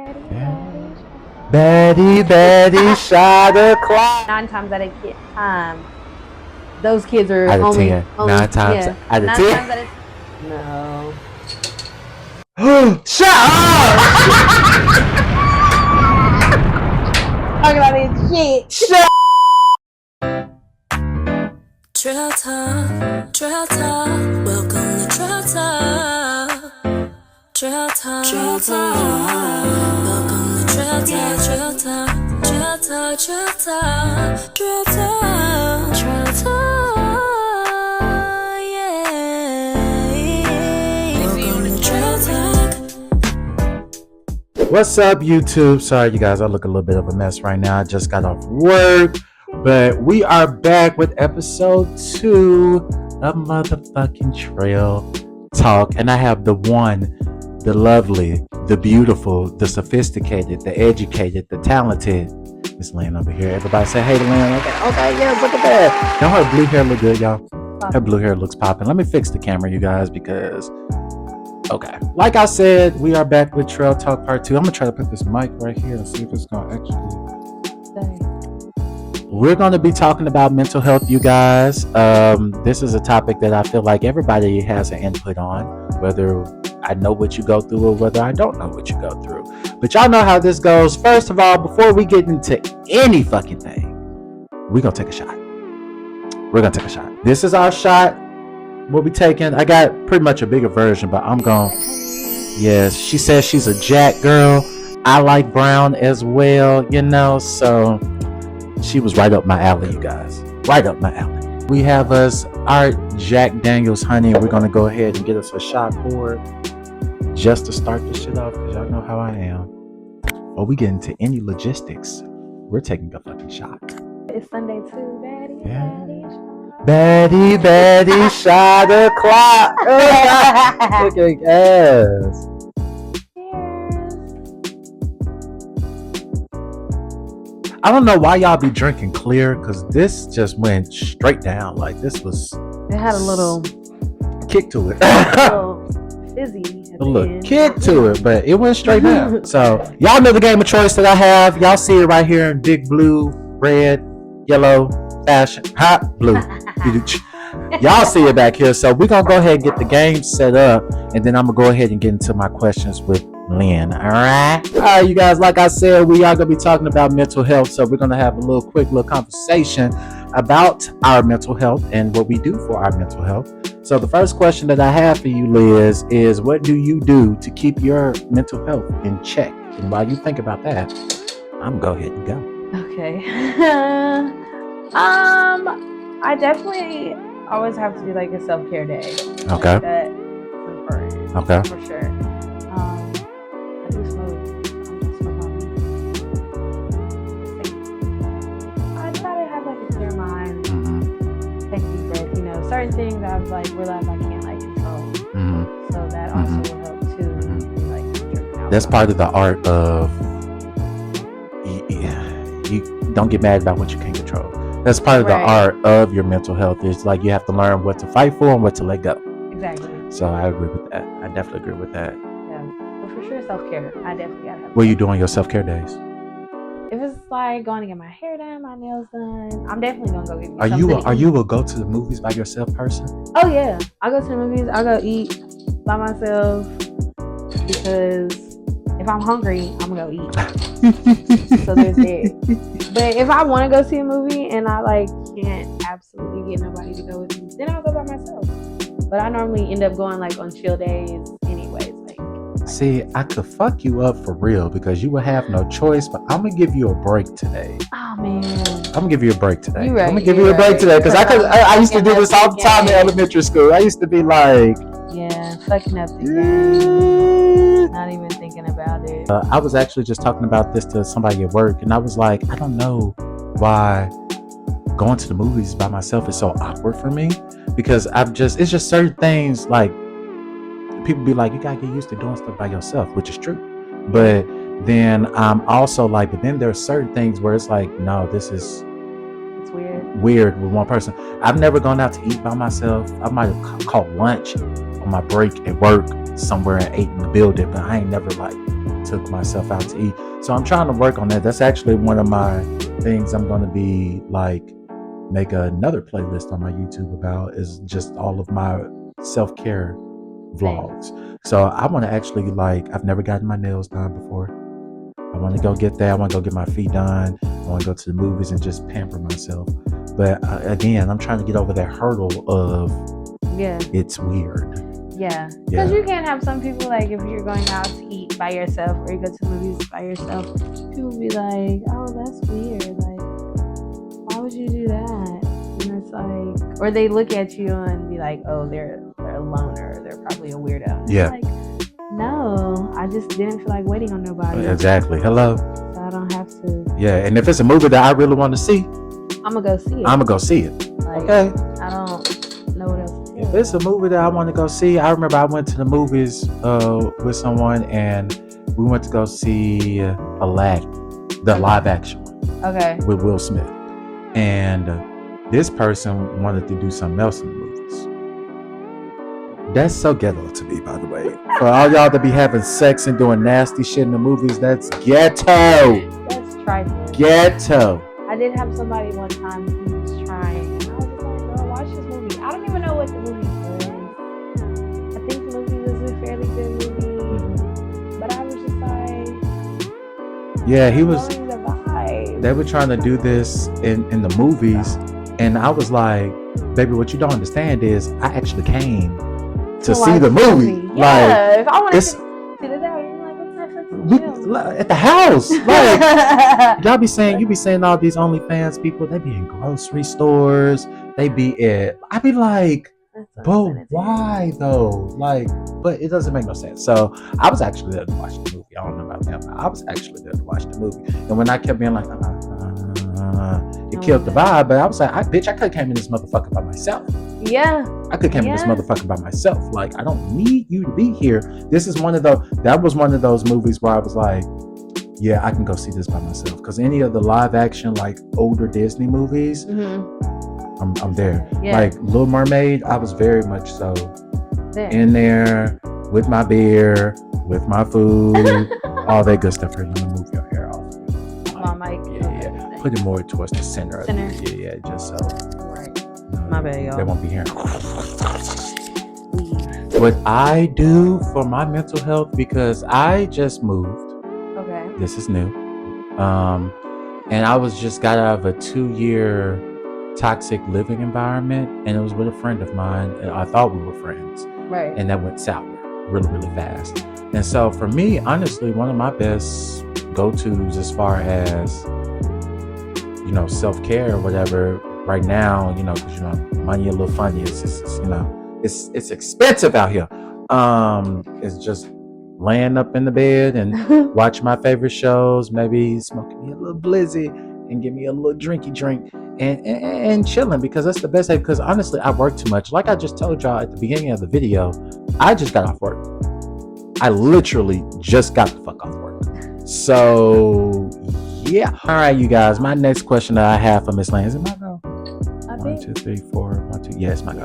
Yeah. Baddie, shot o'clock. 9 times out of 10, those kids are out of only 10. 9 times out of 9 10. times out of no. Shut up! Talking about this shit. Shut TRELL Talk, welcome to TRELL Talk. TRELL Talk, welcome to TRELL Talk, TRELL Talk, yeah. Welcome to TRELL Talk. What's up, YouTube? Sorry, you guys, I look a little bit of a mess right now. I just got off work, but we are back with episode 2 of motherfucking TRELL Talk, and I have the one, the lovely, the beautiful, the sophisticated, the educated, the talented Miss Lynn over here. Everybody say hey to Lynn. Okay, yes, look at that. Don't her blue hair look good, y'all? Her blue hair looks popping. Let me fix the camera, you guys, because okay, like I said, we are back with TRELL Talk Part 2. I'm gonna try to put this mic right here and see if it's gonna actually. We're gonna be talking about mental health, you guys. This is a topic that I feel like everybody has an input on, whether I know what you go through or whether I don't know what you go through. But y'all know how this goes. First of all, before we get into any fucking thing, we're gonna take a shot. We're gonna take a shot. This is our shot. We'll be taking. I got pretty much a bigger version, but I'm going. Yes, she says she's a Jack girl. I like brown as well, you know. So she was right up my alley, you guys. Right up my alley. We have us our Jack Daniels honey. We're gonna go ahead and get us a shot poured just to start this shit off, because y'all know how I am. Before we get into any logistics, we're taking a fucking shot. It's Sunday too, Daddy. Yeah. Baddie, shot o'clock. Kicking ass. I don't know why y'all be drinking clear, because this just went straight down. Like this was. It had a little kick to it. a little fizzy. A little kick to it, but it went straight down. So y'all know the game of choice that I have. Y'all see it right here in big blue, red, yellow, fashion, hot blue. Y'all see it back here. So we're gonna go ahead and get the game set up, and then I'm gonna go ahead and get into my questions with Lynn. All right, you guys, like I said, we are gonna be talking about mental health. So we're gonna have a quick conversation about our mental health and what we do for our mental health. So the first question that I have for you, Liz, is what do you do to keep your mental health in check? And while you think about that, I'm gonna go ahead and go. Okay. I definitely always have to do like a self-care day. Okay. Like that's important. Okay. For sure. I do smoke. I try to have like a clear mind. Take a deep breath. You know, certain things I've like realized I can't like control. So that also will help too. Like drinking alcohol. That's part of the art of you don't get mad about what you can't control. That's part of the art of your mental health. It's like you have to learn what to fight for and what to let go. Exactly. So I agree with that. I definitely agree with that. Yeah. Well, for sure, self-care. I definitely gotta have. What are you doing your self-care days? If it's like going to get my hair done, my nails done, I'm definitely gonna go get me Are something. you a go to the movies by yourself person? Oh yeah, I go to the movies. I go eat by myself because if I'm hungry, I'm gonna go eat. So there's that. But if I want to go see a movie and I like can't absolutely get nobody to go with me, then I'll go by myself. But I normally end up going like on chill days anyways. See, I could fuck you up for real because you will have no choice, but I'm gonna give you a break today. Oh man, I'm gonna give you a break today. Right, I'm gonna give you a break today because I used to do this all the time in elementary school. I used to be like, yeah, fucking up the game, not even thinking about it. I was actually just talking about this to somebody at work, and I was like, I don't know why going to the movies by myself is so awkward for me because it's just certain things like. People be like, you gotta get used to doing stuff by yourself, which is true. But then I'm also like, but then there's certain things where it's like, no, this is weird. with one person. I've never gone out to eat by myself. I might have caught lunch on my break at work somewhere and ate in the building, but I ain't never like took myself out to eat. So I'm trying to work on that. That's actually one of my things I'm going to be like make another playlist on my YouTube about is just all of my self-care vlogs. So I want to actually like I've never gotten my nails done before. I want to go get that. I want to go get my feet done. I want to go to the movies and just pamper myself. But again, I'm trying to get over that hurdle of it's weird. Yeah, because you can't have some people like if you're going out to eat by yourself or you go to the movies by yourself, people be like, "Oh, that's weird. Like, why would you do that?" And it's like, or they look at you and be like, "Oh, they're a loner. They're probably a weirdo." And Yeah. Like, no, I just didn't feel like waiting on nobody. Exactly. Hello. So I don't have to. Yeah, and if it's a movie that I really want to see, I'm gonna go see it. I'm gonna go see it. Like, Okay. I don't know what else to do. If it's a movie that I want to go see, I remember I went to the movies with someone and we went to go see Aladdin, the live action one Okay. with Will Smith. And this person wanted to do something else in the movies. That's so ghetto to me, by the way. For all y'all to be having sex and doing nasty shit in the movies, that's ghetto. That's trifling. Ghetto. I did have somebody one time who was trying, and I was just like, "Girl, watch this movie." I don't even know what the movie was. I think the movie was a fairly good movie, but I was just like, Yeah, he was. enjoying the vibe. They were trying to do this in the movies, and I was like, "Baby, what you don't understand is I actually came to see watch the movie. Yeah, if I wanted to it's- see the day, I'm like, "What's Netflix and we, chill." at the house, like y'all be saying, you be saying all these OnlyFans people, they be in grocery stores, they be at. I be like, That's so but sanitary. why though? Like, but it doesn't make no sense. So I was actually there to watch the movie. I don't know about them, but I was actually there to watch the movie. And when I kept being like, it killed the vibe. But I was like, I could have came in this motherfucker by myself. Yeah. I could have came in this motherfucker by myself. Like, I don't need you to be here. This is that was one of those movies where I was like, yeah, I can go see this by myself. Because any of the live action, like older Disney movies, I'm there. Yeah. Like Little Mermaid, I was very much so There. in there with my beer, with my food, all that good stuff. Here, let me move your hair off. My mic. Yeah. Put it more towards the center. Center. Of it. Yeah, just so. Right. My bad, y'all. They won't be hearing. What I do for my mental health, because I just moved. Okay. This is new. And I was just got out of a 2-year toxic living environment, and it was with a friend of mine, and I thought we were friends. Right. And that went sour really, really fast. And so for me, honestly, one of my best go-tos as far as, self-care or whatever right now, because, money a little funny. It's just, it's expensive out here. It's just laying up in the bed and watch my favorite shows, maybe smoking me a little blizzy and give me a little drinky drink and chilling, because that's the best way. Because honestly, I work too much. Like I just told y'all at the beginning of the video, I just got off work. I literally just got the fuck off work. So yeah. All right, you guys. My next question that I have for Miss Lane, is it my go? 1, 2, 3, 4, 1, 2. Yes, my go.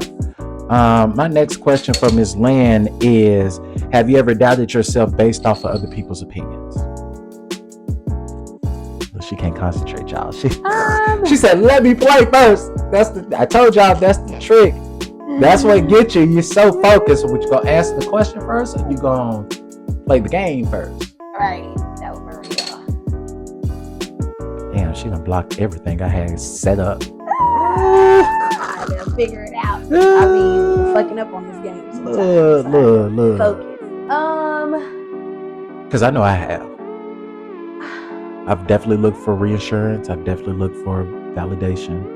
My next question for Miss Lan is: have you ever doubted yourself based off of other people's opinions? She can't concentrate, y'all. She said, "Let me play first." I told y'all that's the trick. That's what gets you. You're so focused. So, you gonna answer the question first, or you gonna play the game first? Right. That was Maria. Damn, she done blocked everything I had set up. I gotta figure it out. I mean, fucking up on this game sometimes. Look. Focus. Because I know I have. I've definitely looked for reassurance. I've definitely looked for validation.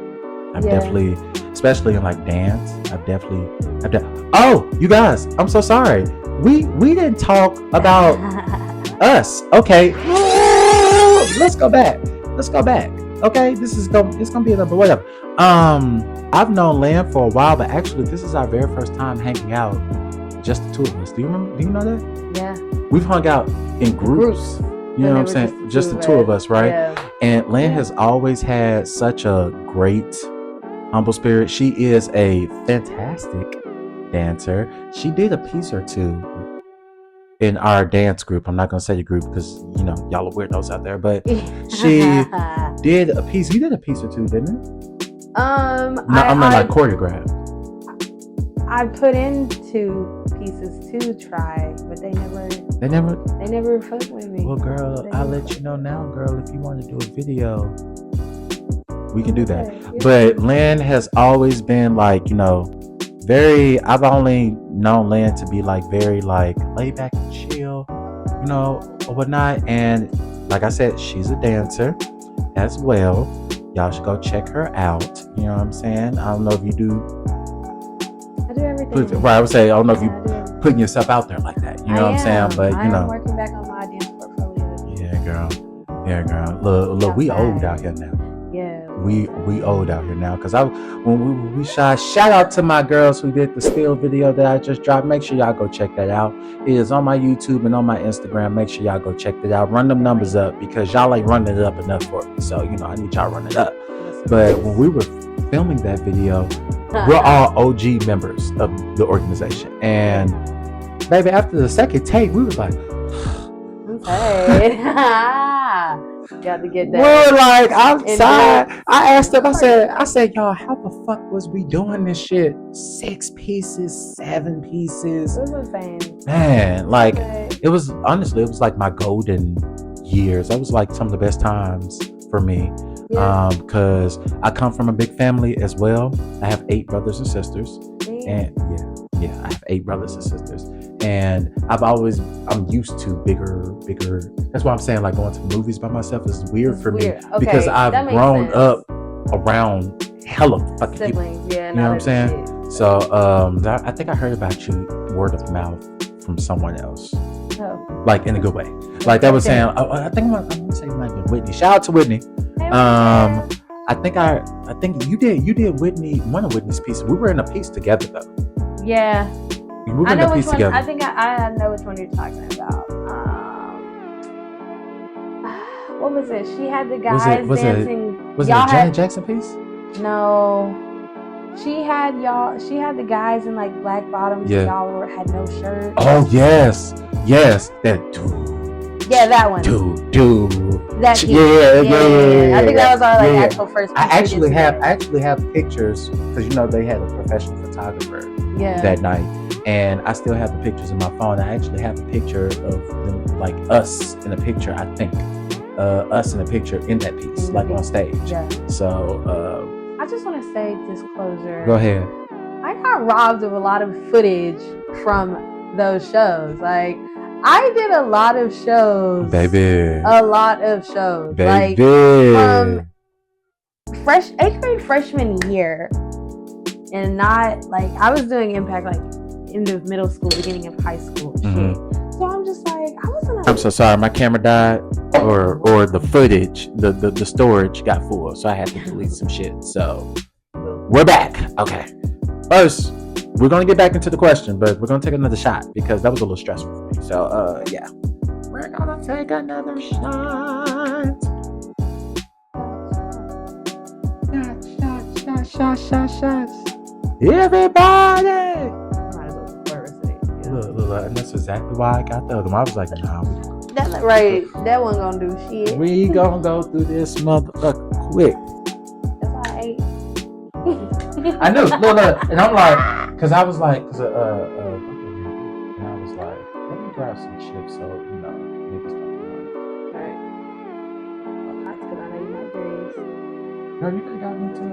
I've definitely, especially in like dance, oh, you guys, I'm so sorry. We didn't talk about us. Okay. Let's go back. Okay. It's gonna be another whatever. I've known Lan for a while, but actually this is our very first time hanging out, just the two of us. Do you know that? Yeah. We've hung out in groups You know what I'm saying? Just the two of us, right? Yeah. And Lynn has always had such a great, humble spirit. She is a fantastic dancer. She did a piece or two in our dance group. I'm not gonna say the group because y'all are weirdos out there, but she did a piece. You did a piece or two, didn't you? I mean, like choreographed. I put into pieces to try, but they never fucked with me. Well, girl, I'll let you know now, girl. If you want to do a video, we can do that. Yeah. But Lynn has always been like, very. I've only known Lynn to be like very like laid back and chill, or whatnot. And like I said, she's a dancer as well. Y'all should go check her out. You know what I'm saying? I don't know if you do. I do everything. Right, I would say I don't know if you putting yourself out there like that. You know what I'm saying? But I'm working back on my dance portfolio. Yeah, girl. Look, we old out here now. Yeah. We old out here now. Cause when we shout out to my girls who did the still video that I just dropped. Make sure y'all go check that out. It is on my YouTube and on my Instagram. Make sure y'all go check that out. Run them numbers up because y'all ain't running it up enough for me. So I need y'all run it up. But when we were filming that video, we're all OG members of the organization. And baby, after the second take, we was like, hey. Got to get that. We're like outside. I asked them, I said, y'all, how the fuck was we doing this shit? 6 pieces, 7 pieces. It was insane. Man, like, it was like my golden years. That was like some of the best times for me. Yeah. Because I come from a big family as well. I have 8 brothers and sisters. And I have 8 brothers and sisters. And I'm used to bigger. That's why I'm saying like going to the movies by myself is weird for me. Okay, because I've grown up around hella fucking siblings. People. You know what I'm saying? Shit. So I think I heard about you word of mouth from someone else. Oh. Like in a good way. Like that was saying, I think I'm gonna say it might have been Whitney. Shout out to Whitney. I think you did Whitney, one of Whitney's pieces. We were in a piece together though. Yeah. We were in a piece together. I think I know which one you're talking about. What was it? She had the guys dancing. Was it a Janet Jackson piece? No. She had the guys in like black bottoms. Yeah. Y'all had no shirt. Oh yes. That dude. Yeah, that one. Dude. That yeah. I think that was our actual first. I actually have pictures because they had a professional photographer that night, and I still have the pictures in my phone. I actually have a picture of them, like us in a picture. I think us in a picture in that piece, like on stage. Yeah. So I just want to say disclosure. Go ahead. I got robbed of a lot of footage from those shows. Like, I did a lot of shows. Baby. A lot of shows. Baby. Like, 8th grade freshman year. And not, like, I was doing Impact, like, in the middle school, beginning of high school shit. So I'm just like, I'm so sorry. My camera died. Or the footage, the storage got full. So I had to delete some shit. So, we're back. Okay. First, we're going to get back into the question, but we're going to take another shot because that was a little stressful for me. So, yeah. We're going to take another shot. Shots. Everybody! Look, and that's exactly why I got the other one. I was like, nah. That's right. That one gonna do shit. We gonna go through this motherfucker quick. That's why I ate. I know. No. And I'm like, because I was like, and I was like, let me grab some chips so, niggas don't know. Alright. Well, that's because I know you like berries. Girl, you could have got me too.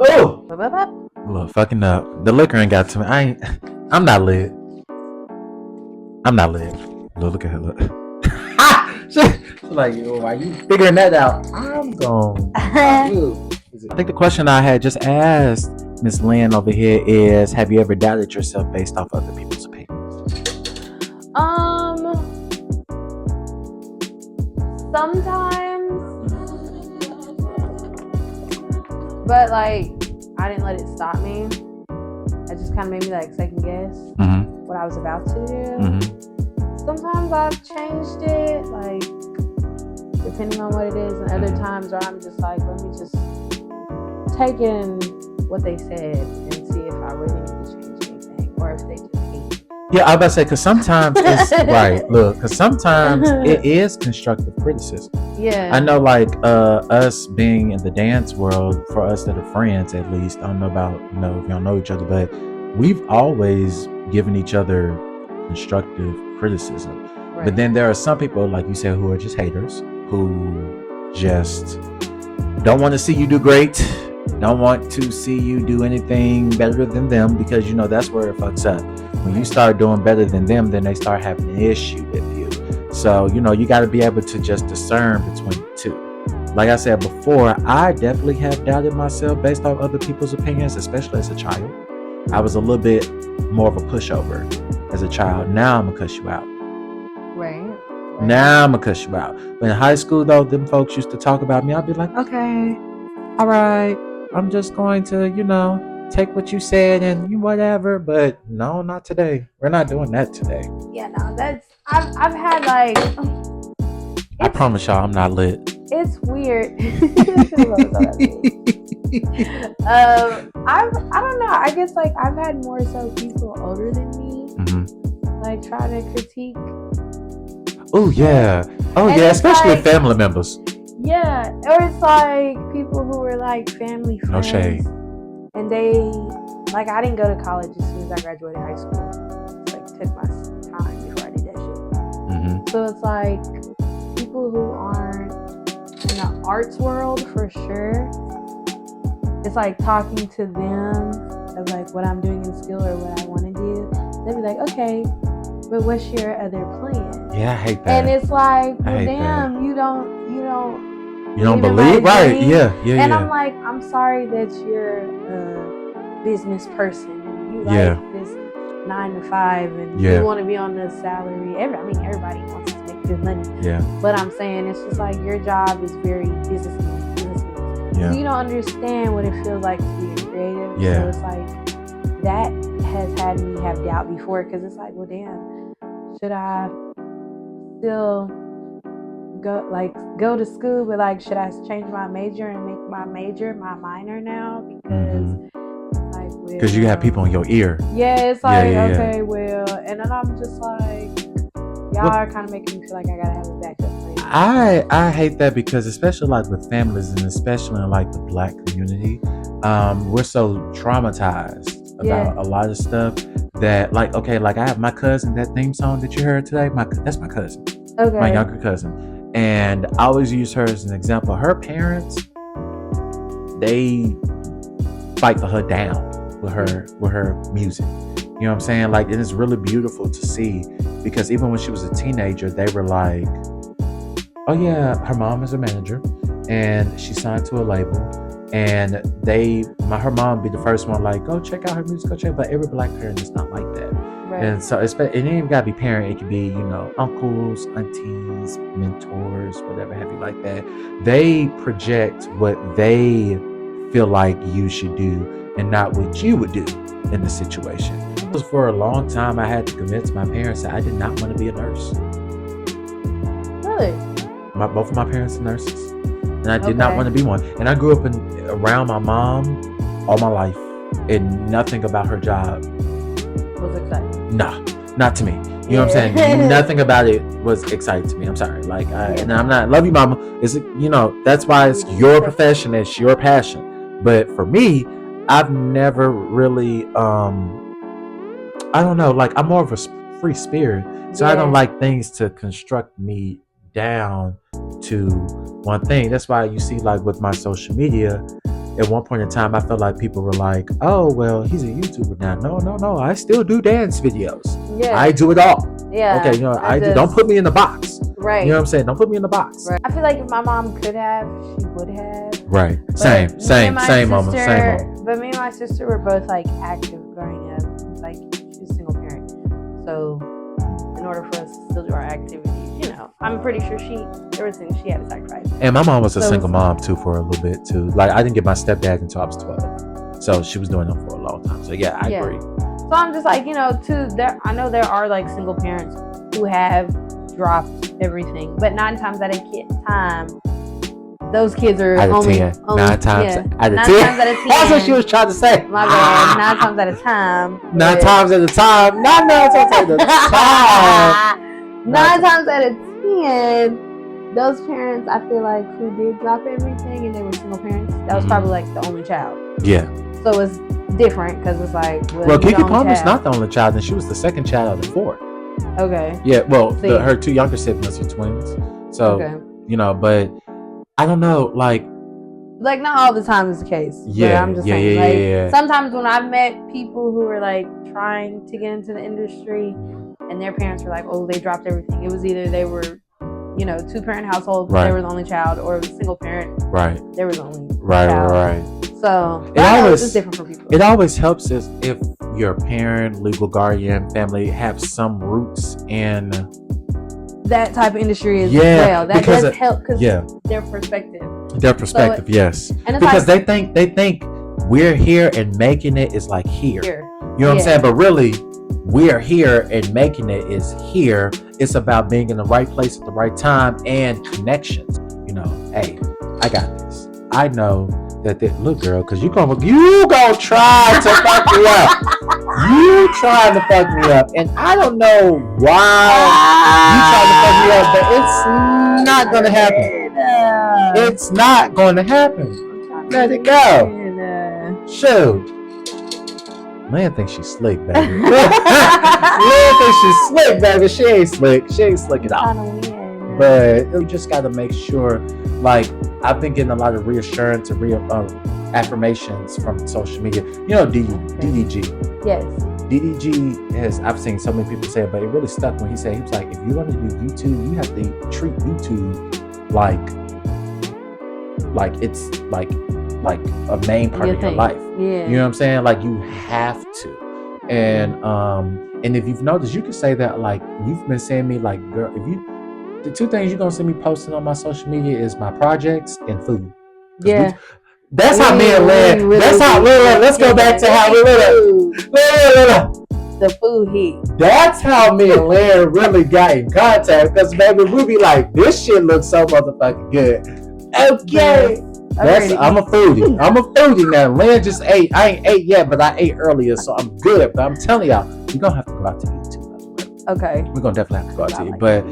Oh! Look, fucking up. The liquor ain't got to me. I'm not lit. Look at her. Look. She's like, yo, why you figuring that out? I'm gone. I think the question I had just asked Miss Lynn over here is, have you ever doubted yourself based off other people's opinions? Sometimes, But like, I didn't let it stop me. It just kind of made me like second guess what I was about to do. Sometimes I've changed it, like depending on what it is, and other times where I'm just like, let me just take in what they said and see if I really need to change anything, or if they just hate me. Yeah, I was about to say, because sometimes it's right. Look, because sometimes it is constructive criticism. Yeah, I know, like us being in the dance world, for us that are friends, at least. I don't know about if y'all know each other, but we've always given each other constructive criticism. right. But then there are some people, like you said, who are just haters, who just don't want to see you do great, don't want to see you do anything better than them, because that's where it fucks up. When you start doing better than them, then they start having an issue with you. So you got to be able to just discern between the two. Like I said before, I definitely have doubted myself based on other people's opinions, especially as a child. I was a little bit more of a pushover as a child. Now I'm gonna cuss you out. Right. Now I'm gonna cuss you out. But in high school, though, them folks used to talk about me. I'd be like, okay, all right, I'm just going to, take what you said and whatever. But no, not today. We're not doing that today. Yeah, no, that's I've had like. I promise y'all, I'm not lit. It's weird. I don't know. I guess like I've had more so people older than me like try to critique. Oh yeah. Oh And yeah, it's especially like- with family members. Yeah, or it's like people who were like family friends. No shade. And they like I didn't go to college as soon as I graduated high school. Like took my time before I did that shit. So it's like people who aren't in the arts world for sure. It's like talking to them of like what I'm doing in school or what I want to do. They'll be like, okay, but what's your other plan? Yeah, I hate that. And it's like, I well, hate damn, you don't you don't in my believe? Right. dream. Yeah. And I'm like, I'm sorry that you're a business person and you like this 9 to 5 and you want to be on the salary. Everybody wants to make good money. Yeah. But I'm saying it's just like your job is very business. Yeah. So you don't understand what it feels like to be a creative. Yeah. So it's like that has had me have doubt before because it's like, well, damn, should I still go to school, but like, should I change my major and make my major my minor now? Because you have people in your ear. Yeah, it's like yeah. well, and then I'm just like, y'all are kind of making me feel like I gotta have a backup plan. I hate that because especially like with families and especially in like the Black community, we're so traumatized about a lot of stuff that like I have my cousin, that theme song that you heard today, that's my cousin. Okay. My younger cousin. And I always use her as an example. Her parents, they fight for her down with her music. You know what I'm saying? Like, it is really beautiful to see because even when she was a teenager, they were like, oh yeah, her mom is a manager and she signed to a label. And her mom would be the first one like, go check out her music, but every Black parent is not like that. Right. And so it ain't even gotta be parent, it could be, uncles, aunties, mentors, whatever have you like that. They project what they feel like you should do and not what you would do in the situation. For a long time, I had to convince my parents that I did not want to be a nurse. Really? Both of my parents are nurses. And I did not want to be one. And I grew up around my mom all my life. And nothing about her job was exciting. Nah, not to me. You know what I'm saying? Nothing about it was exciting to me. I'm sorry. Like, and I'm not, love you, mama. That's why it's your profession. It's your passion. But for me, I've never really, I don't know, like I'm more of a free spirit. So I don't like things to construct me down to one thing. That's why you see like with my social media, at one point in time, I felt like people were like, oh, well, he's a YouTuber now. No. I still do dance videos. Yeah. I do it all. Yeah. Okay, don't put me in the box. Right. You know what I'm saying? Don't put me in the box. Right. I feel like if my mom could have, she would have. Right. Same moment. But me and my sister were both like active growing up. Like, she's a single parent. So in order for us to still do our activities, I'm pretty sure there was things she had to sacrifice. And my mom was a So- single mom too for a little bit too. Like I didn't get my stepdad until I was 12, so she was doing them for a long time. So yeah, I agree. So I'm just like, I know there are like single parents who have dropped everything, but 9 times out of 10, those kids are Out of only 10, 9 times out of 10. 9 times out of 10. That's what she was trying to say. My bad. 9 times at a time. 9 times at a time. Not 9 times at a time. 9 times out of 10, those parents, I feel like, who did drop everything and they were single parents, that was probably like the only child. Yeah. So it's different because it's like, Well, Kiki Palmer's not the only child, and she was the second child out of 4. Okay. Yeah. Well, See. her 2 younger siblings are twins. So but I don't know, like not all the time is the case. Yeah, But I'm just saying, yeah. sometimes when I've met people who were like trying to get into the industry and their parents were like, oh, they dropped everything. It was either they were, 2-parent household, Right. they were the only child, or it was single parent, right, they were the only right, child. right. So It always- it's different for people. It always helps if your parent, legal guardian, family have some roots in That type of industry as Yeah, well. That because does help because yeah. their perspective. their perspective. Yes, And it's because like, they think we're here and making it is like here. here. You know what I'm Yeah. saying? But really, we're here and making it is here. It's about being in the right place at the right time and connections. Hey, I got this. I know that look, girl, because you gonna try to fuck me up. You trying to fuck me up, and I don't know why you trying to fuck me up, but it's not gonna happen. It's not gonna happen. Let it go. Shoot. Lynn thinks she's slick, baby. Lynn thinks she's slick, baby. She ain't slick. She ain't slick at all. But you just got to make sure, like, I've been getting a lot of reassurance and affirmations from social media. DDG. Yes. DDG I've seen so many people say it, but it really stuck when he was like, if you want to do YouTube, you have to treat YouTube like it's like a main part of your life. Yeah. You know what I'm saying? Like, you have to. And if you've noticed, you can say that, like, you've been saying me, like, girl, the 2 things you're gonna see me posting on my social media is my projects and food. Yeah. That's how me and Lynn. That's how Lynn. Let's go back to how we Lynn. The food heat. That's how me and Lynn really got in contact. Because baby, we be like, this shit looks so motherfucking good. Okay. I'm a foodie. I'm a foodie now. Lynn just ate. I ain't ate yet, but I ate earlier, so I'm good. But I'm telling y'all, you're gonna have to go out to eat too. Okay. We're gonna definitely have to go out to eat. But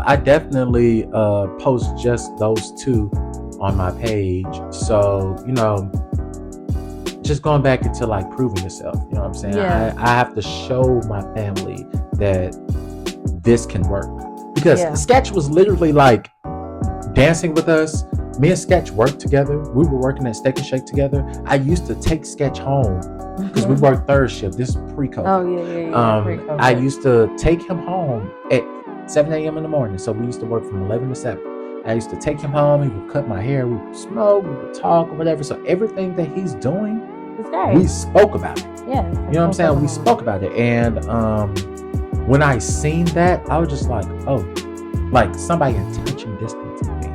I definitely post just those 2 on my page. So, just going back into like proving yourself. You know what I'm saying? Yeah. I have to show my family that this can work. Because Sketch was literally like dancing with us. Me and Sketch worked together. We were working at Steak and Shake together. I used to take Sketch home because we worked 3rd shift. This is pre-COVID. Oh, yeah. Pre-COVID. I used to take him home at 7 a.m. in the morning. So we used to work from 11 to 7. I used to take him home. He would cut my hair. We would smoke. We would talk or whatever. So everything that he's doing, we spoke about it. Yeah. You know what I'm saying? We spoke about it. And when I seen that, I was just like, oh, like somebody in touching distance of me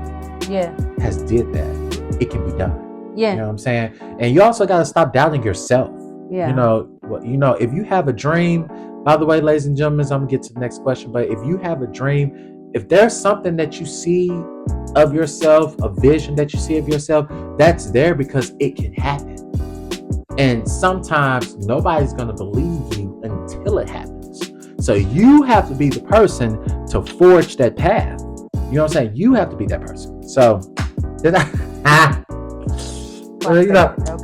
has did that. It can be done. Yeah. You know what I'm saying? And you also got to stop doubting yourself. Yeah. If you have a dream, by the way, ladies and gentlemen, I'm going to get to the next question, but if you have a dream, if there's something that you see of yourself, a vision that you see of yourself, that's there because it can happen. And sometimes nobody's going to believe you until it happens. So you have to be the person to forge that path. You know what I'm saying? You have to be that person. So,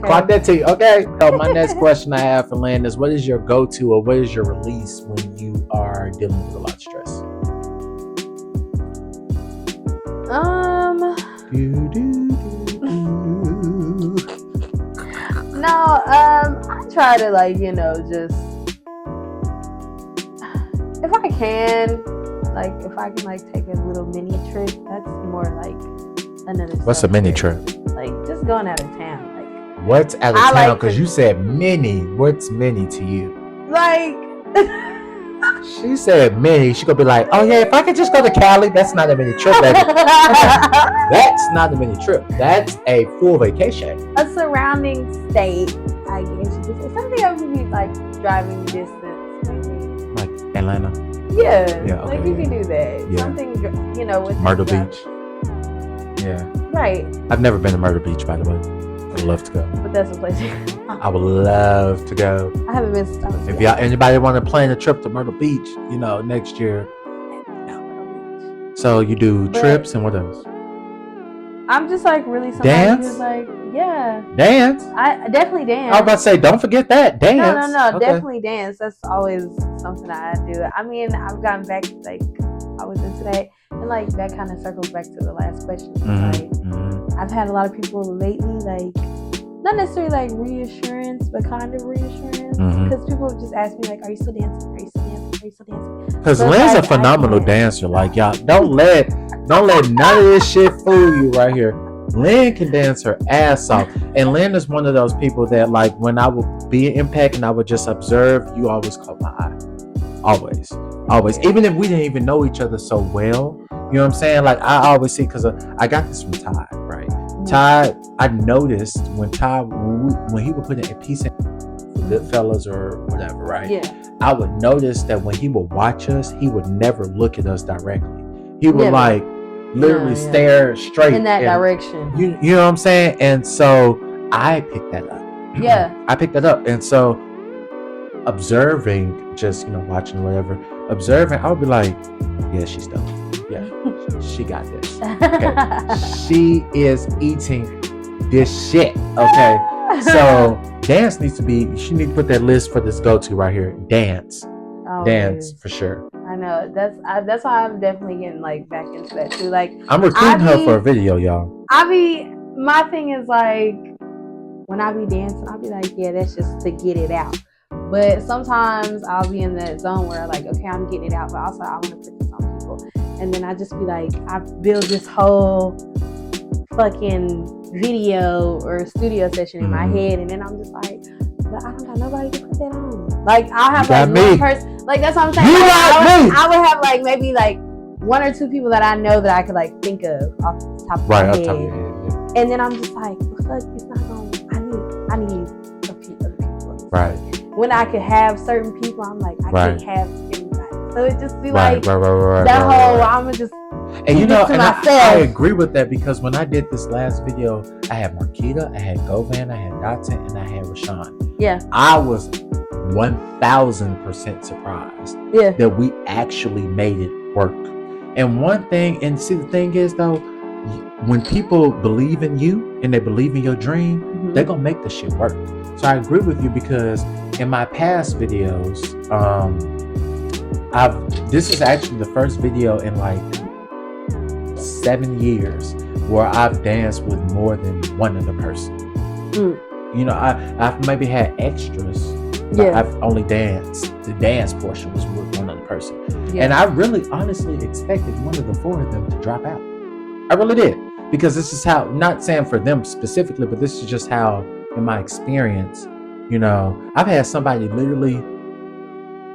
clock that T. Okay. So my next question I have for Lynn is, what is your go-to or what is your release when you are dealing with a lot of stress? I try to just if I can take a little mini trip. That's more like another. What's a mini trip? Like just going out of town. What's out of town? Because you said mini. What's mini to you? Like She said mini. She gonna be like, oh yeah, if I could just go to Cali, that's not a mini trip, baby. That's not a mini trip. That's a full vacation. A surrounding state, I guess you could say. Something else would be like driving distance, maybe. Like Atlanta, Yeah, Yeah, like okay, you can do that. Yeah. Something, you know, with Myrtle driving. Beach. Yeah, Right, I've never been to Myrtle Beach, by the way. I'd love to go. but that's a place. I would love to go. I haven't been. I was- If y'all anybody want to plan a trip to Myrtle Beach, you know, next year. So you do But- trips and what else? I'm just like really somebody Dance? who's like, yeah, Dance. I definitely dance. I was about to say, don't forget that dance. No, Okay. definitely dance. That's always something that I do. I mean, I've gotten back, like, I was into that. And, like, that kind of circles back to the last question. Like, I've had a lot of people lately, like, not necessarily, like, reassurance, but kind of reassurance. Because people just ask me, like, are you still dancing? Are you still dancing? Are you still dancing? Because So it's Lynn's a like, I phenomenal can't- dancer. Like, y'all, don't let none of this shit fool you right here. Lynn can dance her ass off. And Lynn is one of those people that, like, when I would be in Impact and I would just observe, you always caught my eye. Always. Always. Even if we didn't even know each other so well, you know what I'm saying? Like, I always see, because I got this from Todd, right? Todd, I noticed when Todd, when he would put in a piece in Goodfellas or whatever, right? Yeah. I would notice that when he would watch us, he would never look at us directly. He would Never. like literally Yeah. stare straight In that and- direction. You know what I'm saying? And so I picked that up. Yeah. I picked that up. And so observing, just, you know, watching whatever, observing, I would be like, yeah, she's dope. Yeah, she got this. Okay. She is eating this shit. Okay. So dance needs to be, she needs to put that list for this go-to right here. Dance. Oh, Dance baby. for sure. I know. That's why I'm definitely getting, like, back into that, too. Like, I'm recruiting I her be- for a video, y'all. my thing is, like, when I be dancing, I'll be like, yeah, that's just to get it out. But sometimes I'll be in that zone where, like, okay, I'm getting it out, but also I want to put this on people. And then I just be like, I build this whole fucking video or studio session in my head, and then I'm just like, but I don't got nobody to put that on. Like, I'll have, You got like, me. one person. Like, that's what I'm saying. You Like, got me. I would have, like, maybe, like, one or two people that I know that I could, like, think of off the top of Right, my off head. the top of your head. And then I'm just like, fuck, it's not going to, I need a few other people. Right. When I could have certain people, I'm like, I Right. can't have everybody. So it just be Right, like, right. that whole, I'm going to just, And you keep know, it to and I myself. agree with that, because when I did this last video, I had Marquita, I had Govan, I had Dotson, and I had Rashawn. yeah, I was 1000% surprised yeah, that we actually made it work. And one thing, and see, the thing is though, when people believe in you and they believe in your dream, mhm. they're gonna make the shit work. So I agree with you, because in my past videos, this is actually the first video in like 7 years where I've danced with more than one other person. You know, I've maybe had extras, but Yeah. I've only danced. The dance portion was with one other person. Yeah. And I really honestly expected one of the four of them to drop out. I really did. Because this is how, not saying for them specifically, but this is just how, in my experience, you know, I've had somebody literally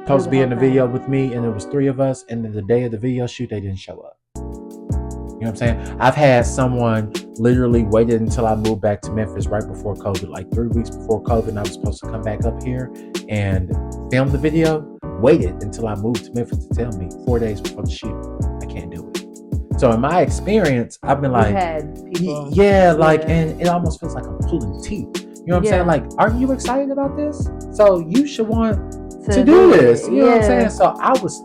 supposed to be in the video with me, and it was 3 of us, and then the day of the video shoot, they didn't show up. You know what I'm saying? I've had someone literally waited until I moved back to Memphis right before COVID, like 3 weeks before COVID, and I was supposed to come back up here and film the video. Waited until I moved to Memphis to tell me 4 days before the shoot, I can't do it. So in my experience, I've been like, We've had people. yeah, like, Yeah. and it almost feels like I'm pulling teeth. You know what I'm Yeah. saying? Like, aren't you excited about this? So you should want to do this. You know what I'm saying? So I was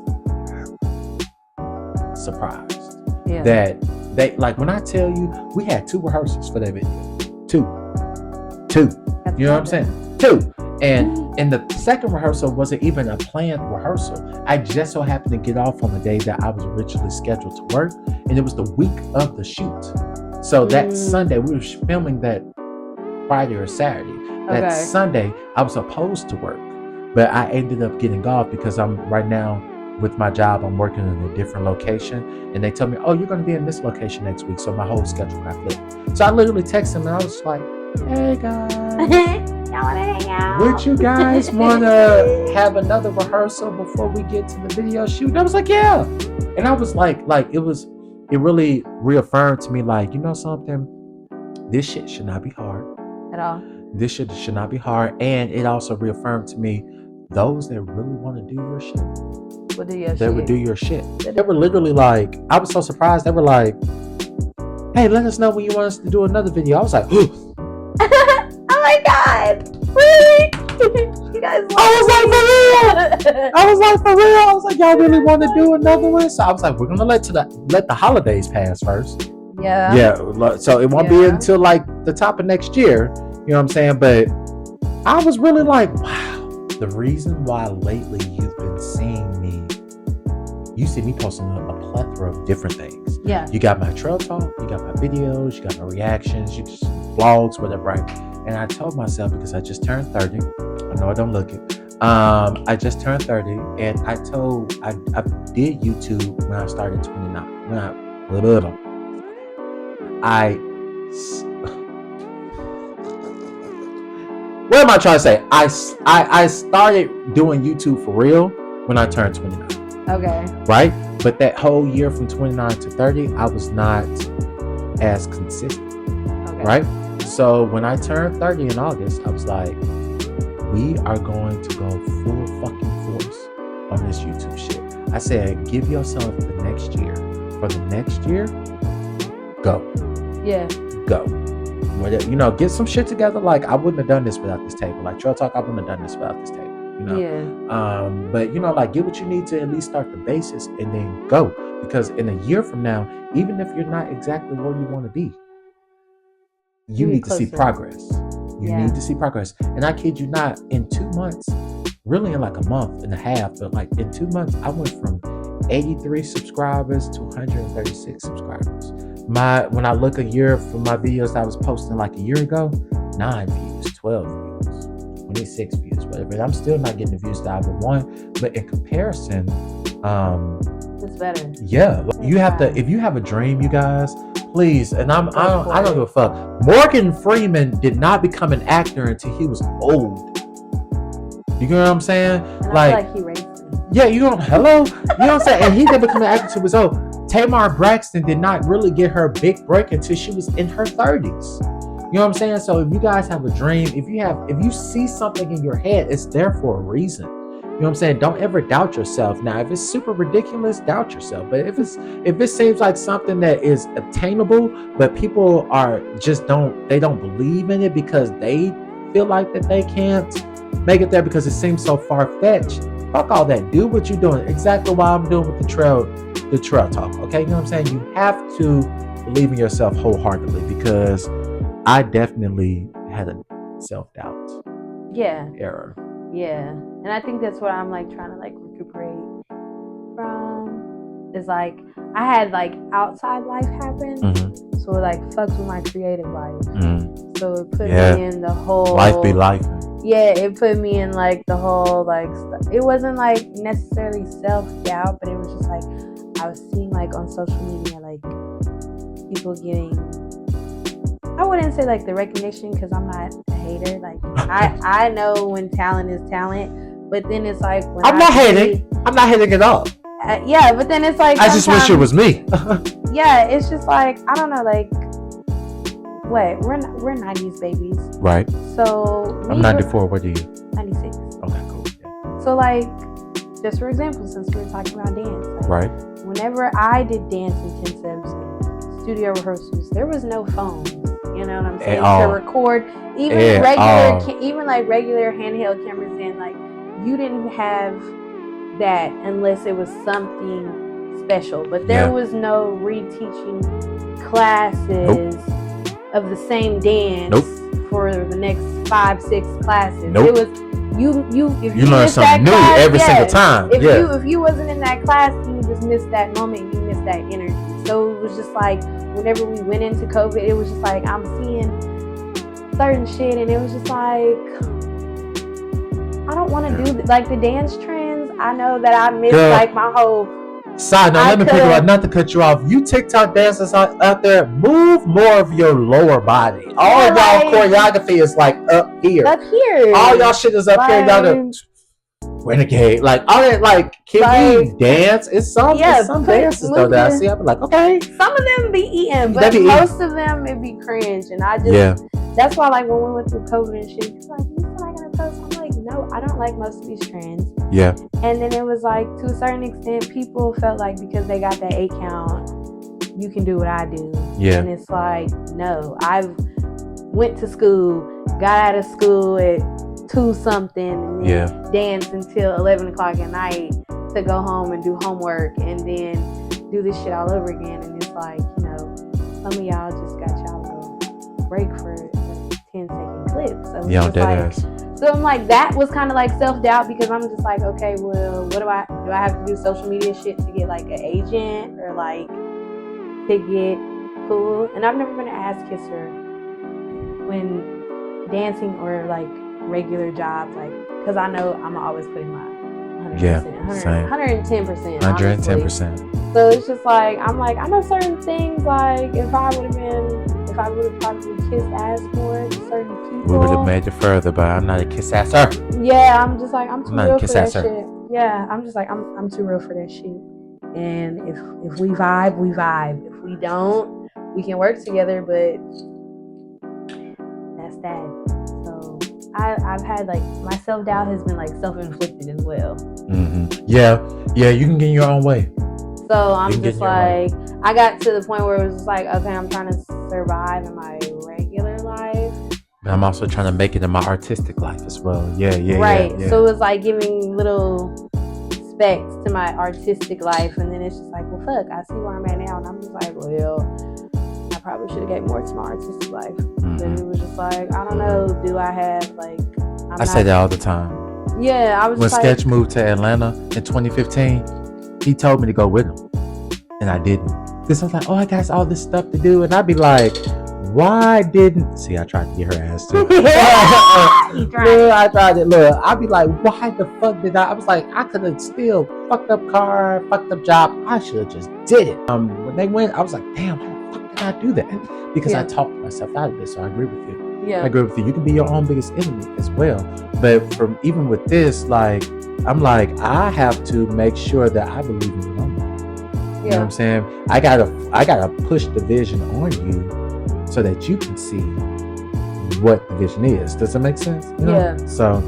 surprised Yeah. that they, like, when I tell you, we had 2 rehearsals for that video. Two. That's You know what I'm something. saying? 2. And the second rehearsal wasn't even a planned rehearsal. I just so happened to get off on the day that I was originally scheduled to work, and it was the week of the shoot. So that Sunday, we were filming that Friday or Saturday. That Okay. Sunday, I was supposed to work, but I ended up getting off because I'm right now with my job. I'm working in a different location, and they tell me, "Oh, you're going to be in this location next week." So my whole schedule got flipped. So I literally texted them, and I was like, "Hey guys." Y'all want to hang out? Would you guys want to have another rehearsal before we get to the video shoot? And I was like, yeah. And I was like it really reaffirmed to me, like, you know something? This shit should not be hard. At all. This shit should not be hard. And it also reaffirmed to me, those that really want to do your shit, Would do your they shit. would do your shit. They were literally like, I was so surprised. They were like, hey, let us know when you want us to do another video. I was like, oh my God. Really? You guys I was like, for real. I was like, y'all really want to do another one? So I was like, we're going to let the holidays pass first. Yeah. Yeah. So it won't be until like the top of next year. You know what I'm saying? But I was really like, wow. The reason why lately you've been seeing me, you see me posting a plethora of different things. Yeah. You got my trail talk, you got my videos, you got my reactions, you just vlogs, whatever, right? And I told myself, because I just turned 30, I know I don't look it. I just turned 30, and I did YouTube when I started 29. What am I trying to say? I started doing YouTube for real when I turned 29. Okay. Right? But that whole year from 29 to 30, I was not as consistent. Okay. Right? So when I turned 30 in August, I was like, we are going to go full fucking force on this YouTube shit. I said, give yourself the next year. For the next year, go. Yeah. Go. You know, get some shit together. Like, I wouldn't have done this without this table. Like, Trail Talk, I wouldn't have done this without this table. You know? Yeah. But, you know, like, get what you need to at least start the basis and then go. Because in a year from now, even if you're not exactly where you want to be, you need to see progress. You need to see progress. And I kid you not, in 2 months, really in like a month and a half, but like in 2 months, I went from 83 subscribers to 136 subscribers. When I look a year for my videos that I was posting like a year ago, 9 views, 12 views, 26 views, whatever. And I'm still not getting the views that I would want, but in comparison, it's better. Yeah, you have to. If you have a dream, you guys, please. And I don't give a fuck. Morgan Freeman did not become an actor until he was old. You know what I'm saying? And I feel like he raised me. Yeah, you know, hello. You know what I'm saying? And he didn't become an actor until he was old. Tamar Braxton did not really get her big break until she was in her 30s. You know what I'm saying? So if you guys have a dream, if you see something in your head, it's there for a reason. You know what I'm saying? Don't ever doubt yourself. Now, if it's super ridiculous, doubt yourself. But if it seems like something that is attainable, but people don't believe in it because they feel like that they can't make it there because it seems so far-fetched, fuck all that. Do what you're doing. Exactly what I'm doing with the trail talk. Okay, you know what I'm saying? You have to believe in yourself wholeheartedly, because I definitely had a self-doubt error. Yeah. And I think that's what I'm like trying to like recuperate from, is like I had like outside life happen. Mm-hmm. So it like fucks with my creative life. Mm-hmm. So it put me in the whole life be life. Yeah, it put me in like the whole like it wasn't like necessarily self-doubt, but it was just like I was seeing like on social media like people getting, I wouldn't say like the recognition, because I'm not a hater. Like I know when talent is talent, but then it's like when I'm not hating at all. Yeah, but then it's like I just wish it was me. Yeah, it's just like I don't know, like what we're 90s babies, right? So I'm 94. What are you? 96. Okay, cool. Yeah. So like, just for example, since we were talking about dance, like, right? Whenever I did dance intensives and studio rehearsals, there was no phones. You know what I'm saying? To record even regular handheld cameras, and like you didn't have that unless it was something special. But there was no reteaching classes of the same dance for the next 5-6 classes. It was you if you learn something new every single time. If you wasn't in that class, you just missed that moment, you missed that energy. So it was just like whenever we went into COVID, it was just like I'm seeing certain shit, and it was just like I don't want to do like the dance trends. I know that I missed like my whole Side note, let me pick up, not to cut you off. You TikTok dancers out there, move more of your lower body. All y'all choreography is like up here. Up here. All y'all shit is up here. Y'all the renegade. Like all that. Like can we dance? It's some dances though that I see. I'm like, okay. Some of them be eating, but most of them it be cringe, and I just that's why like when we went through COVID and shit, it's like you feel like gonna post. I'm like, no, I don't like most of these trends. Yeah. And then it was like to a certain extent, people felt like because they got that 8 count, you can do what I do. Yeah. And it's like, no, I went to school, got out of school at 2 something, and then danced until 11 o'clock at night to go home and do homework and then do this shit all over again. And it's like, you know, some of y'all just got y'all little break for a 10-second clip. So yeah, dead ass. So I'm like, that was kind of like self-doubt because I'm just like, okay, well, what do I have to do social media shit to get like an agent or like to get cool? And I've never been an ass kisser when dancing or like regular jobs, like, because I know I'm always putting my 100%, 110%. 110%. So it's just like, I'm like, I know certain things, like if I would have probably kissed ass more to certain people. We would have made it further, but I'm not a kiss asser. Yeah, I'm just like, I'm too real for that asser. shit. Yeah, I'm just like, I'm too real for that shit. And if we vibe, we vibe. If we don't, we can work together, but that's that. So I've had like, my self-doubt has been like self-inflicted as well. Mm-hmm. Yeah, you can get your own way. So I'm just like, I got to the point where it was just like, okay, I'm trying to survive in my regular life. But I'm also trying to make it in my artistic life as well. Yeah. Right. So it's like giving little specs to my artistic life. And then it's just like, well, fuck, I see where I'm at now. And I'm just like, well, I probably should have gave more to my artistic life. Mm-hmm. But it was just like, I don't know. Do I have like... I say that all the time. Yeah, I was when just Sketch moved to Atlanta in 2015, he told me to go with him. And I didn't. Because I was like, oh, I got all this stuff to do. And I'd be like, why didn't... See, I tried to get her ass too. I tried it. Look, I'd be like, why the fuck did I was like, I could have still fucked up car, fucked up job. I should have just did it. When they went, I was like, damn, how the fuck did I do that? Because I talked myself out of it. So I agree with you. Yeah. I agree with you. You can be your own biggest enemy as well. But from even with this, like, I'm like, I have to make sure that I believe in what I'm doing. You know what I'm saying? I gotta push the vision on you so that you can see what the vision is. Does that make sense? You know? Yeah. So,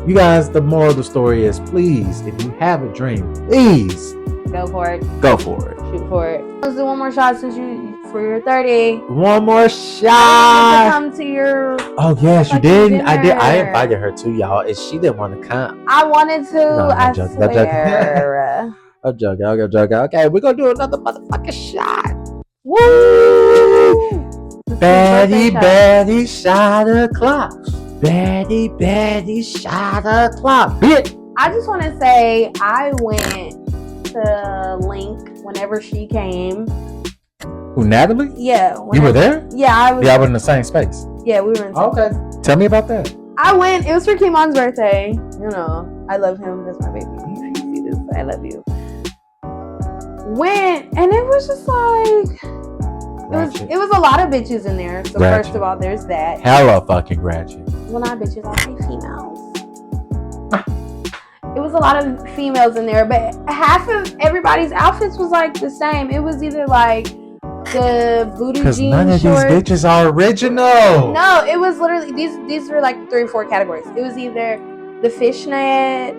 you guys, the moral of the story is, please, if you have a dream, please go for it. Go for it. Shoot for it. Let's do one more shot for your 30. One more shot. I come to your. Oh yes, you did. Dinner. I did. I invited her too, y'all. And she didn't want to come. I wanted to. No, I joking, swear. I'm joking. Okay, we're gonna do another motherfucking shot. Woo! Baddie shot o'clock. Baddie shot o'clock. Bitch. I just want to say I went to Link whenever she came. Who, Natalie? Yeah. You were there? Yeah, I was. Yeah, I was in the same space. Yeah, we were in. Okay. Tell me about that. I went. It was for Kimon's birthday. You know, I love him. That's my baby. If you see this, I love you. Went, and it was just like it was a lot of bitches in there. So Ratchet. First of all, there's that. Hella fucking ratchet. Well, not bitches. I'll say females. It was a lot of females in there, but half of everybody's outfits was like the same. It was either like the booty jeans, because none of shorts. these bitches are original. No, it was literally these were like 3 or 4 categories. It was either the fishnet,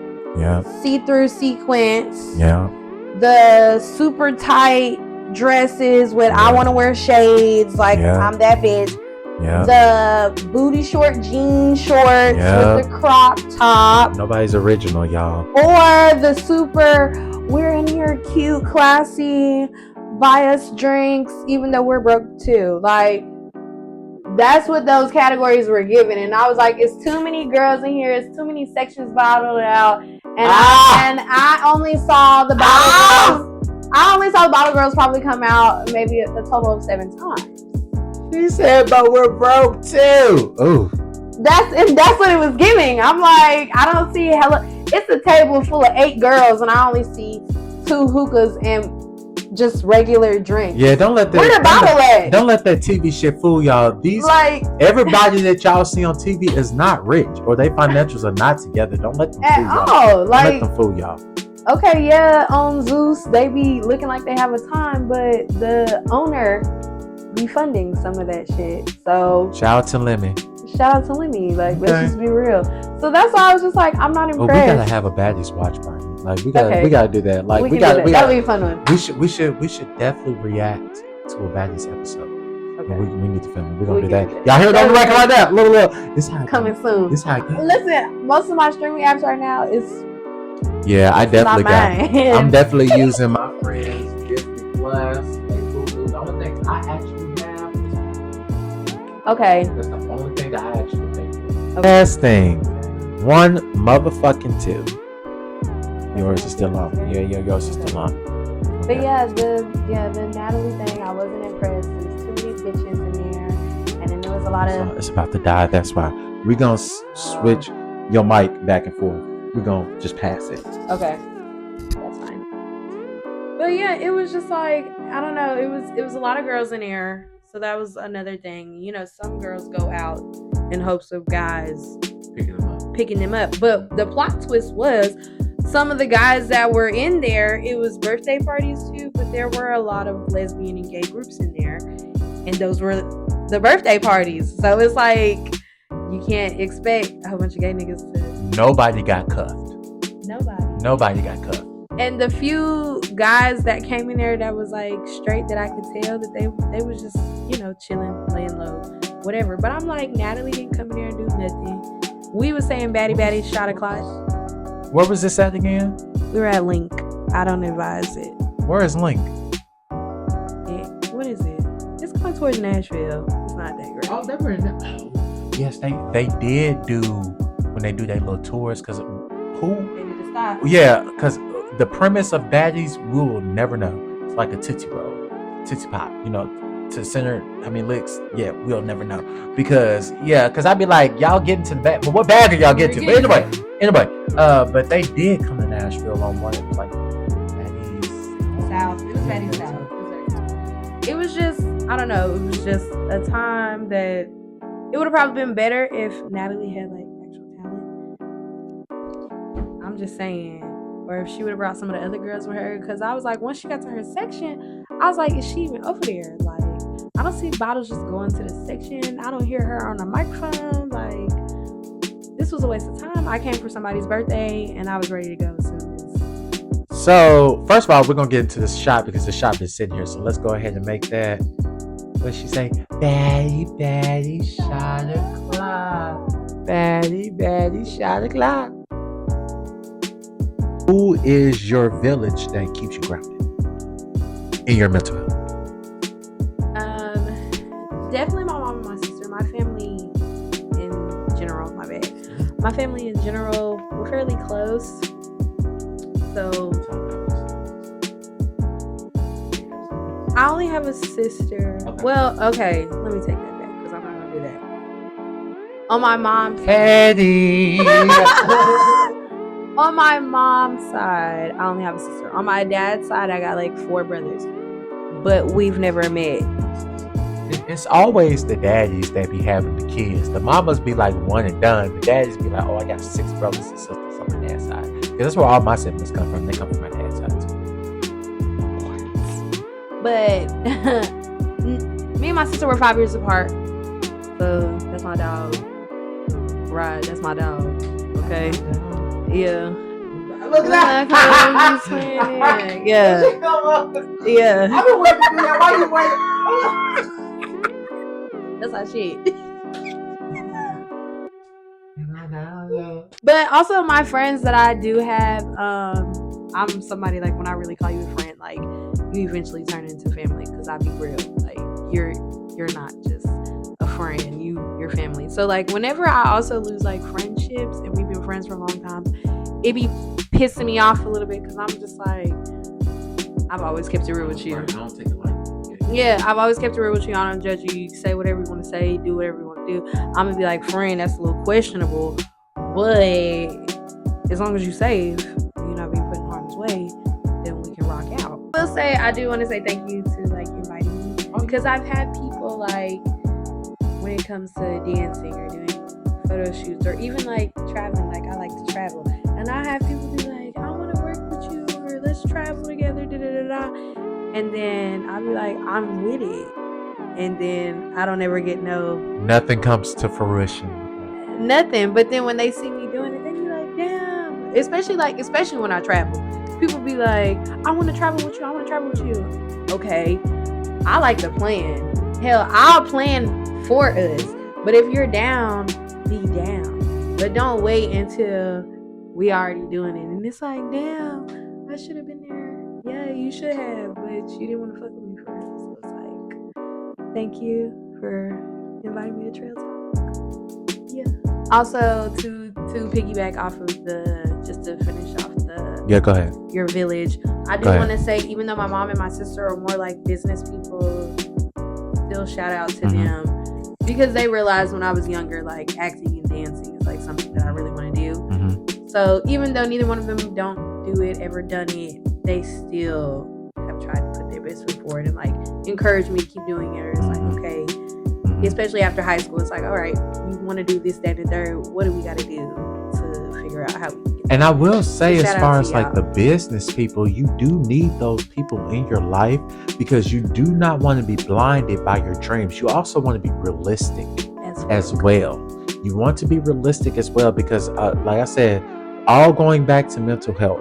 see-through sequence, the super tight dresses with I want to wear shades, like I'm that bitch. The booty short jean shorts with the crop top. Nobody's original, y'all. Or the super, we're in here cute, classy, buy us drinks, even though we're broke too. Like, that's what those categories were given. And I was like, it's too many girls in here. It's too many sections bottled out. And I only saw the bottle girls. I only saw the bottle girls probably come out maybe a total of 7 times. She said, but we're broke too. Ooh. That's what it was giving. I'm like, I don't see it's a table full of 8 girls and I only see 2 hookahs and just regular drinks. Yeah, don't let that. Where the bottle at? Don't let that TV shit fool y'all. Everybody that y'all see on TV is not rich, or their financials are not together. Don't let them fool y'all. Don't let them fool y'all. Okay, yeah, on Zeus, they be looking like they have a time, but the owner be funding some of that shit. So shout out to Lemmy. Let's just be real. So that's why I was just like, I'm not impressed. Oh, we gotta have a Baddies watch party. Like we gotta do that. Like we gotta that'll be a fun one. We should definitely react to a Baddies episode. Okay. We need to film it. We're gonna do that. Y'all hear it on the record like that. Little. This how coming soon. This how. Listen, most of my streaming apps right now is. Yeah, I definitely got. I'm definitely using my friends. Disney Plus, and Hulu. The only thing I actually have. Okay. That's the only thing that I actually think. Last thing, 1 motherfucking 2. Yours is still on. Yeah, yours is still on. But yeah, the Natalie thing, I wasn't impressed. There's too many bitches in there, and then there was a lot of. It's about to die. That's why we're gonna switch your mic back and forth. We're gonna just pass it. Okay, that's fine. But yeah, it was just like, I don't know. It was a lot of girls in there, so that was another thing. You know, some girls go out in hopes of guys picking them up. But the plot twist was, some of the guys that were in there, it was birthday parties too, but there were a lot of lesbian and gay groups in there, and those were the birthday parties. So it's like, you can't expect a whole bunch of gay niggas to. Nobody got cuffed. Nobody got cuffed. And the few guys that came in there that was like straight, that I could tell that they was just, you know, chilling, laying low, whatever. But I'm like, Natalie didn't come in there and do nothing. We was saying Baddies shot o'clock. Where was this at again? We were at Link. I don't advise it. Where is Link? What is it? It's going towards Nashville. It's not that great. Oh, they were in there. Yes, they did do, when they do their little tours, because who? They need to stop. Yeah, because the premise of Baddies, we will never know. It's like a Tootsie Pop, you know, to center, licks. Yeah, we'll never know. Because I'd be like, y'all get into the bag, but what bag are y'all getting to? But anyway, but they did come to Nashville on one. It was like Baddies South. It was Baddies South. It was just, I don't know. It was just a time that it would have probably been better if Natalie had like actual talent. I'm just saying. Or if she would have brought some of the other girls with her. Because I was like, once she got to her section, I was like, is she even over there? Like, I don't see Bottles just going to the section. I don't hear her on the microphone. Like, this was a waste of time. I came for somebody's birthday, and I was ready to go as soon as. So, first of all, we're going to get into this shot because the shot is sitting here. So, let's go ahead and make that. What she say? Baddie, shot o'clock. Baddie, shot o'clock. Who is your village that keeps you grounded in your mental health? Definitely my mom and my sister. My family in general, my family in general, we're fairly close. So I only have a sister. Okay. Well, okay, let me take that back because I'm not gonna do that. On my mom's Petty. On my mom's side, I only have a sister. On my dad's side, I got like 4 brothers, but we've never met. It's always the daddies that be having the kids. The mamas be like one and done. The daddies be like, oh, I got 6 brothers and sisters on my dad's side. Because that's where all my siblings come from. They come from my dad's side too. But me and my sister were 5 years apart. So that's my dog. Right, that's my dog. Okay. Yeah. Look at that. Yeah. Yeah. I've been waiting for that. Why you waiting? That's our shit. But also my friends that I do have, I'm somebody like when I really call you a friend, like you eventually turn into family because I be real. Like you're not just a friend, you're family. So like whenever I also lose like friendships and we've been friends for a long time, it be pissing me off a little bit because I'm just like, I've always kept it real with you. I don't take it like yeah, I've always kept it real with you. I don't judge you. You say whatever you want to say, do whatever you want to do. I'm gonna be like, friend, that's a little questionable, but as long as you save, you're not being put in harm's way, then we can say, I do want to say thank you to like inviting me because I've had people like when it comes to dancing or doing photo shoots or even like traveling. Like I like to travel, and I have people be like, I want to work with you or let's travel together. Da, da, da, da. And then I'll be like, I'm with it, and then I don't ever get nothing comes to fruition. nothing. But then when they see me doing it, they be like, damn. Especially when I travel, people be like, I want to travel with you. I want to travel with you. Okay, I like to plan. Hell, I'll plan for us. But if you're down, be down. But don't wait until we already doing it. And it's like, damn, I should have been there. Yeah, you should have, but you didn't want to fuck with me for real. So it's like, thank you for inviting me to Trail Talk. Yeah. Also, to piggyback off of just to finish off Go ahead. your village, I do want to say, even though my mom and my sister are more like business people, still shout out to them because they realized when I was younger, like acting and dancing is like something that I really want to do. So even though neither one of them don't do it, ever done it, they still have tried to put their best foot forward and like encourage me to keep doing it. Or it's like, okay, especially after high school, it's like, all right, you want to do this, that, and third. What do we got to do to figure out how we can get And I will say, as far as like y'all. the business people, you do need those people in your life because you do not want to be blinded by your dreams. You also want to be realistic as well. You want to be realistic as well because, like I said, all going back to mental health.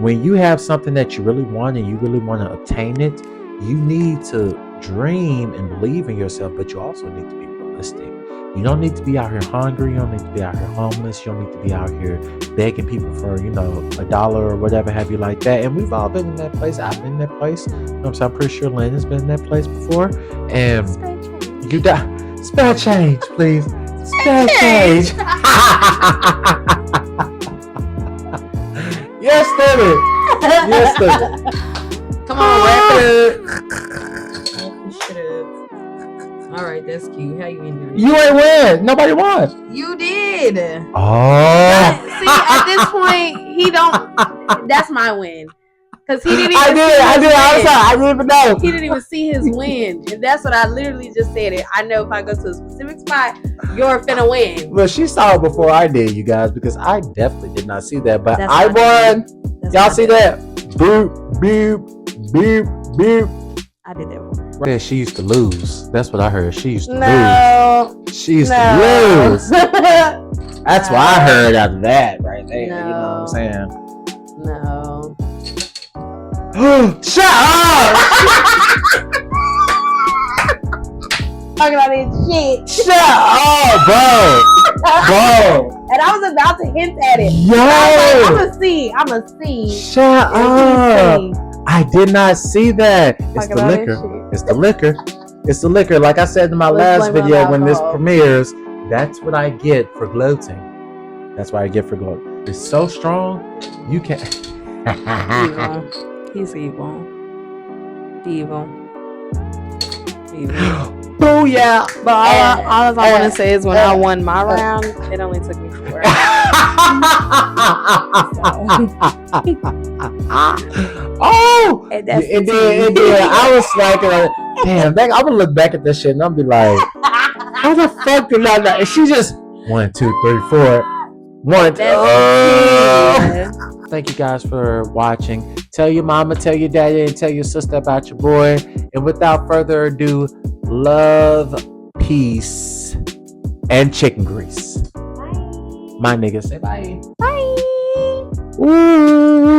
When you have something that you really want and you really want to obtain it, you need to dream and believe in yourself, but you also need to be realistic. You don't need to be out here hungry. You don't need to be out here homeless. You don't need to be out here begging people for, $1 or whatever have you like that. And we've all been in that place. I've been in that place. I'm pretty sure Lynn has been in that place before. And you got spell change, please. Spell change. Yes, Demi. Yes, Demi. Come on, wrap it up. All right, that's cute. How you been doing? You ain't win. Nobody won. You did. Oh. See, at this point, he don't. That's my win. Because he didn't even I did. I'm sorry. I didn't even know. He didn't even see his win. And that's what I literally just said. It. I know if I go to a specific spot, you're finna win. Well, she saw it before I did, you guys, because I definitely did not see that. But That's I won. Y'all see that? Boop, boop, boop, boop. I did that before. Yeah, she used to lose. That's what I heard. She used to lose. She used to lose. That's what I heard out of that right there. You know what I'm saying? No. Shut up! Talking about this shit. Shut up, bro. And I was about to hint at it. Yo. I'ma see. Shut up. I did not see that. It's the liquor. It's the liquor. It's the liquor. Like I said in my last video when this premieres, that's what I get for gloating. That's what I get for gloating. It's so strong, you can't. He's evil. Evil. Booyah! But all I want to say is when I won my round, it only took me 4 Oh! And then I was like, damn, I'm gonna look back at this shit and I'll be like, how the fuck did I not? And she just 1, 2, 3, 4. 1, 2. Thank you guys for watching. Tell your mama, tell your daddy, and tell your sister about your boy. And without further ado, love, peace, and chicken grease. Bye. My niggas say bye. Bye. Ooh.